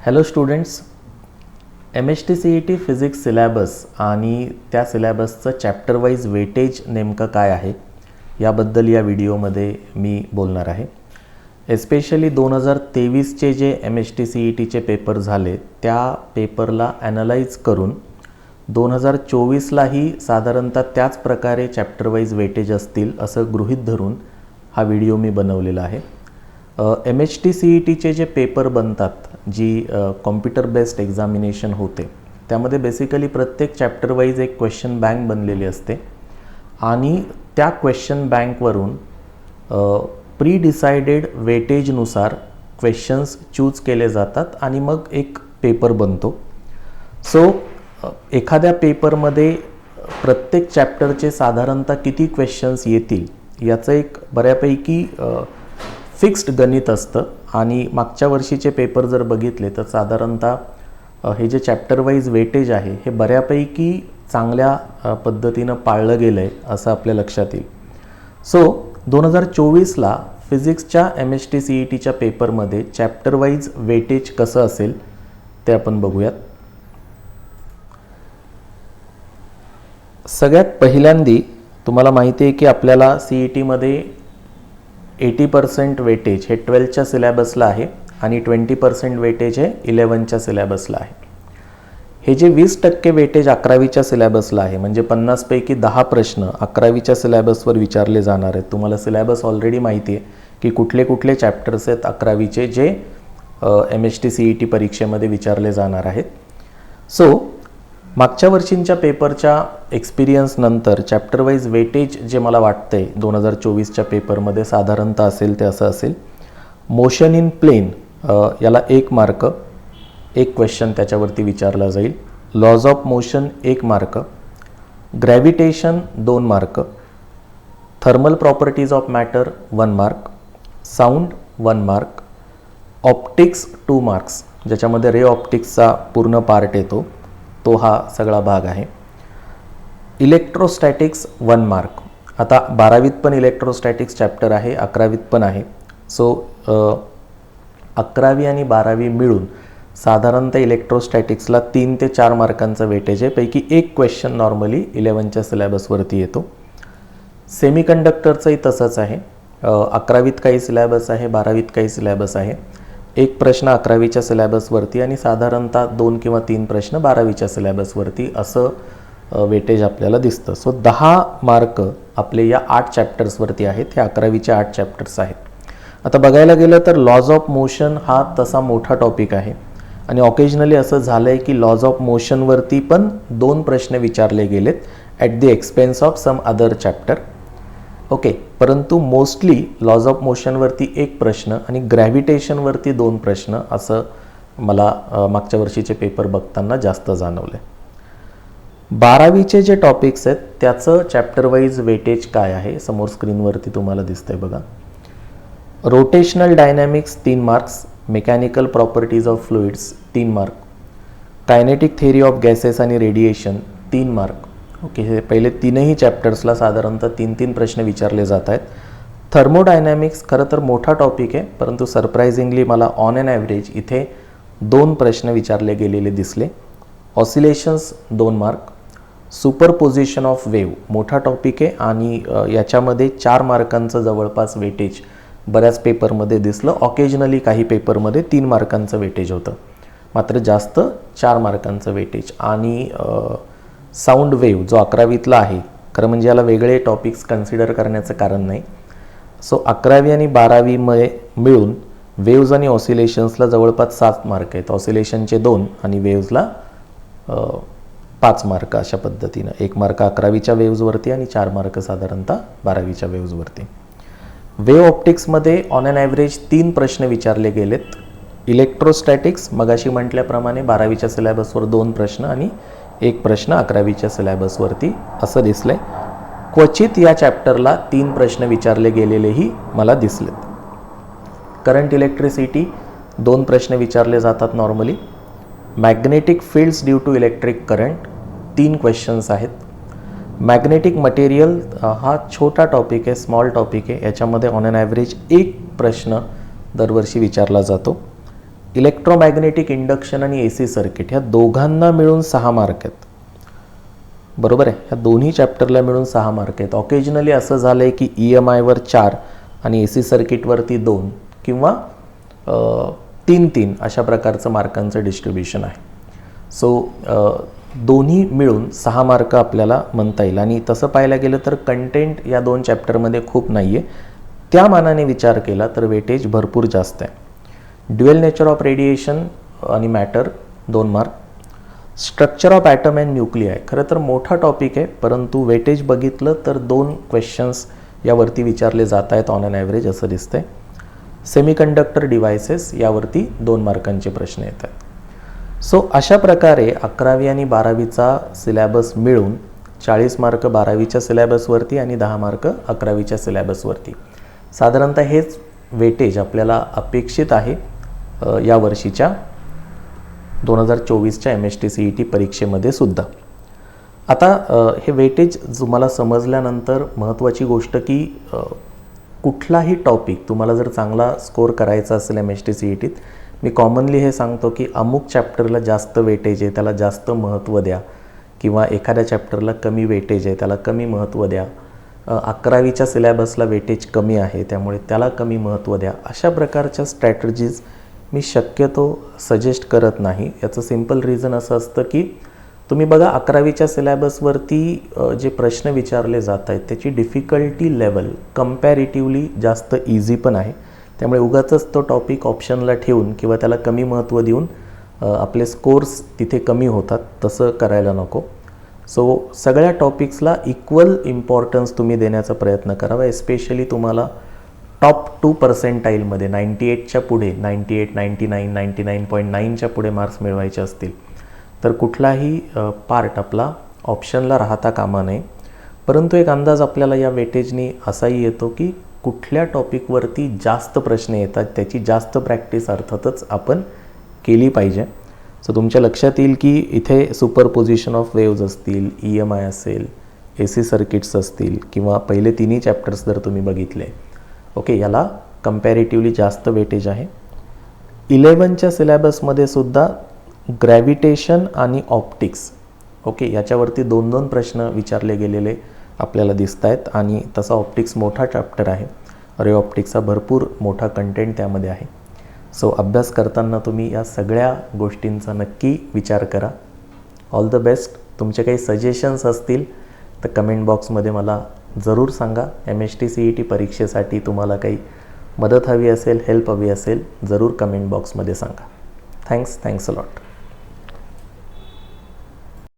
Hello students, MHTCET physics syllabus आणि त्या सिलॅबसचं chapter wise weightage नेमकं काय आहे याबद्दल या व्हिडिओमध्ये मी बोलणार आहे. एस्पेशली 2023चे जे MHTCETचे पेपर झाले त्या पेपरला ॲनलाइज करून 2024लाही साधारणतः त्याच प्रकारे चॅप्टर वाईज वेटेज असतील असं गृहीत धरून हा व्हिडिओ मी बनवलेला आहे. MHTCETचे जे पेपर बनतात, जी कॉम्प्युटर बेस्ड एक्झामिनेशन होते, त्यामध्ये बेसिकली प्रत्येक चॅप्टर वाईज एक क्वेश्चन बँक बनलेली असते आणि त्या क्वेश्चन बँकवरून प्री डिसाइडेड वेटेजनुसार क्वेश्चन्स चूज केले जातात आणि मग एक पेपर बनतो. सो एखाद्या पेपरमध्ये प्रत्येक चॅप्टरचे साधारणतः किती क्वेश्चन्स येतील याचं एक बऱ्यापैकी फिक्स्ड गणित असतं आणि मागच्या वर्षीचे पेपर जर बघितले तर साधारणतः हे जे चॅप्टर वाईज वेटेज आहे हे बऱ्यापैकी चांगल्या पद्धतीनं पाळलं गेलं आहे असं आपल्या लक्षात येईल. सो 2024ला फिजिक्सच्या MHTCETच्या पेपरमध्ये चॅप्टर वाईज वेटेज कसं असेल ते आपण बघूयात. सगळ्यात पहिल्यांदी तुम्हाला माहिती आहे की आपल्याला CETमध्ये 80% वेटेज हे 12च्या सिलॅबसला आहे आणि 20% वेटेज हे 11च्या सिलॅबसला आहे. हे जे 20% वेटेज 11वीच्या सिलॅबसला आहे, म्हणजे 50 पैकी 10 प्रश्न 11वीच्या सिलॅबसवर विचारले जाणार आहेत. तुम्हाला सिलॅबस ऑलरेडी माहिती आहे की कुठले कुठले चॅप्टर्स आहेत 11वीचे जे MHTCET परीक्षेमध्ये विचारले जाणार आहेत. सो मागच्या वर्षींच्या पेपरच्या एक्सपिरियन्स नंतर चॅप्टर वाईज वेटेज जे मला वाटतंय 2024च्या पेपरमध्ये साधारणतः असेल ते असं असेल. मोशन इन प्लेन याला 1 मार्क, एक क्वेश्चन त्याच्यावरती विचारला जाईल. Laws of motion 1 mark, gravitation 2 mark, thermal properties of matter 1 mark, sound 1 mark, optics 2 marks, ज्याच्यामध्ये रे ऑप्टिक्सचा पूर्ण पार्ट येतो तो हा सगळा भाग आहे. Electrostatics 1 mark. आता 12वीत पण इलेक्ट्रोस्टॅटिक्स चॅप्टर आहे, 11वीत पण आहे. सो 11वी आणि 12वी मिळून साधारणतः इलेक्ट्रोस्टॅटिक्सला 3 ते 4 मार्कांचं वेटेज आहे. पैकी एक क्वेश्चन नॉर्मली 11च्या सिलॅबसवरती येतो. सेमीकंडक्टरचंही तसंच आहे. 11वीत काही सिलॅबस आहे, 12वीत काही सिलॅबस आहे. एक प्रश्न 11वीच्या सिलॅबसवरती आणि साधारणतः 2 किंवा 3 प्रश्न 12वीच्या सिलॅबसवरती असं वेटेज आपल्याला दिसतं. सो 10 मार्क आपले या 8 चॅप्टर्सवरती आहेत. हे 11वीचे 8 चॅप्टर्स आहेत. आता बघायला गेलं तर लॉज ऑफ मोशन हा तसा मोठा टॉपिक आहे आणि ऑकेजनली असं झालं आहे की लॉज ऑफ मोशनवरती पण 2 प्रश्न विचारले गेलेत at the expense of some other chapter. Okay, परंतु मोस्टली लॉज ऑफ मोशनवरती 1 प्रश्न आणि ग्रॅव्हिटेशनवरती 2 प्रश्न असं मला मागच्या वर्षीचे पेपर बघताना जास्त जाणवले. 12वीचे जे टॉपिक्स आहेत त्याचं चॅप्टर वाईज वेटेज काय आहे समोर स्क्रीनवरती तुम्हाला दिसतंय बघा. Rotational dynamics 3 marks, mechanical properties of fluids 3 mark, kinetic theory of gases आणि रेडिएशन 3 मार्क. ओके, हे पहिले 3ही चॅप्टर्सला साधारणतः 3-3 प्रश्न विचारले जात आहेत. थर्मोडायनॅमिक्स खरं तर मोठा टॉपिक आहे, परंतु सरप्रायझिंगली मला ऑन अन ॲव्हरेज इथे 2 प्रश्न विचारले गेलेले दिसले. Oscillations 2 mark. Superposition of wave मोठा टॉपिक आहे आणि याच्यामध्ये 4 मार्कांचं जवळपास वेटेज बऱ्याच पेपरमध्ये दिसलं. ऑकेजनली काही पेपरमध्ये 3 मार्कांचं वेटेज होतं, मात्र जास्त 4 मार्कांचं वेटेज. आणि साऊंड वेव्ह जो 11वीतला आहे, खरं म्हणजे याला वेगळे टॉपिक्स कन्सिडर करण्याचं कारण नाही. सो 11वी आणि 12वीमध्ये मिळून वेव्ज आणि ऑसिलेशन्सला जवळपास 7 मार्क आहेत. ऑसिलेशनचे 2 आणि वेव्जला 5 मार्क अशा पद्धतीनं. 1 मार्क 11वीच्या वेव्जवरती आणि 4 मार्क साधारणतः 12वीच्या वेव्जवरती. वेव्ह ऑप्टिक्समध्ये ऑन अन ॲव्हरेज 3 प्रश्न विचारले गेलेत. इलेक्ट्रोस्टॅटिक्स मगाशी म्हटल्याप्रमाणे 12वीच्या सिलॅबसवर 2 प्रश्न आणि 1 प्रश्न 11वीच्या सिलॅबसवरती असं दिसलंय. क्वचित या चॅप्टरला 3 प्रश्न विचारले गेलेलेही मला दिसलेत. करंट इलेक्ट्रिसिटी 2 प्रश्न विचारले जातात normally. Magnetic fields due to electric current 3 questions आहेत. मॅग्नेटिक मटेरियल हा छोटा टॉपिक आहे, स्मॉल टॉपिक आहे. याच्यामध्ये ऑन अन ॲव्हरेज 1 प्रश्न दरवर्षी विचारला जातो. इलेक्ट्रोमॅग्नेटिक इंडक्शन आणि AC सर्किट ह्या दोघांना मिळून 6 मार्क आहेत. बरोबर आहे, ह्या दोन्ही चॅप्टरला मिळून 6 मार्क आहेत. ऑकेजनली असं झालं आहे की EMIवर 4 आणि AC सर्किटवरती 2 किंवा 3-3 अशा प्रकारचं मार्कांचं डिस्ट्रीब्युशन आहे. सो दोन्ही मिळून 6 मार्क आपल्याला म्हणता येईल. आणि तसं पाहायला गेलं तर कंटेंट या 2 चॅप्टरमध्ये खूप नाही आहे. त्या मानाने विचार केला तर वेटेज भरपूर जास्त आहे. ड्युअल नेचर ऑफ रेडिएशन आणि matter 2 mark. Structure of atom and nuclei खरं तर मोठा टॉपिक आहे, परंतु वेटेज बघितलं तर 2 क्वेश्चन्स यावरती विचारले जात आहेत ऑन ॲन ॲव्हरेज असं दिसतंय. सेमीकंडक्टर डिव्हायसेस यावरती 2 मार्कांचे प्रश्न येत आहेत. सो अशा प्रकारे 11वी आणि 12वीचा सिलॅबस मिळून 40 मार्क 12वीच्या सिलॅबसवरती आणि 10 मार्क 11वीच्या सिलॅबसवरती. साधारणतः हेच वेटेज आपल्याला अपेक्षित आहे या वर्षीच्या 2024च्या MST-CET परीक्षेमध्ये सुद्धा. आता हे वेटेज तुम्हाला समजल्यानंतर महत्त्वाची गोष्ट की कुठलाही टॉपिक तुम्हाला जर चांगला स्कोर करायचा असेल MST-CETत, मी कॉमनली हे सांगतो की अमुक चॅप्टरला जास्त वेटेज आहे त्याला जास्त महत्त्व द्या, किंवा एखाद्या चॅप्टरला कमी वेटेज आहे त्याला कमी महत्त्व द्या. 11वीच्या सिलॅबसला वेटेज कमी आहे त्यामुळे त्याला कमी महत्त्व द्या. अशा प्रकारच्या स्ट्रॅटर्जीज मी शक्यतो सजेस्ट करत नाही. याचं सिम्पल रिझन असं असतं की तुम्ही बघा 11वीच्या सिलॅबसवरती जे प्रश्न विचारले जात आहेत त्याची डिफिकल्टी लेवल कम्पॅरेटिव्हली जास्त इझी पण आहे. त्यामुळे उगाचच तो टॉपिक ऑप्शनला ठेवून किंवा त्याला कमी महत्त्व देऊन आपले स्कोर्स तिथे कमी होतात, तसं करायला नको. सो सगळ्या टॉपिक्सला इक्वल इम्पॉर्टन्स तुम्ही देण्याचा प्रयत्न करावा. एस्पेशली तुम्हाला टॉप 2 पर्सेंटाईलमध्ये 98च्या पुढे 98, 99, 99.9च्या पुढे मार्क्स मिळवायचे असतील तर कुठलाही पार्ट आपला ऑप्शनला राहता कामा नये. परंतु एक अंदाज आपल्याला या वेटेजनी असाही येतो की कुठल्या टॉपिकवरती जास्त प्रश्न येतात त्याची जास्त प्रॅक्टिस अर्थातच आपण केली पाहिजे. सो तुमच्या लक्षात येईल की इथे सुपरपोजिशन ऑफ वेव्ज असतील, EMI असेल, AC सर्किट्स असतील किंवा पहिले 3 चॅप्टर्स जर तुम्ही बघितले, ओके, याला कम्पॅरेटिव्हली जास्त वेटेज आहे. 11च्या सिलॅबसमध्ये सुद्धा ग्रॅव्हिटेशन आणि ऑप्टिक्स, ओके, याच्यावरती 2-2 प्रश्न विचारले गेलेले आपल्याला दिसत आहेत. आणि तसा ऑप्टिक्स मोठा चॅप्टर आहे, रे ऑप्टिक्सचा भरपूर मोठा कंटेंट त्यामध्ये आहे. सो अभ्यास करताना तुम्ही या सगळ्या गोष्टींचा नक्की विचार करा. All the best. तुमचे काही सजेशन्स असतील तर कमेंट बॉक्समध्ये मला जरूर सांगा. MST-CET परीक्षेसाठी तुम्हाला काही मदत हवी असेल, हेल्प हवी असेल, जरूर कमेंट बॉक्समध्ये सांगा. Thanks a lot.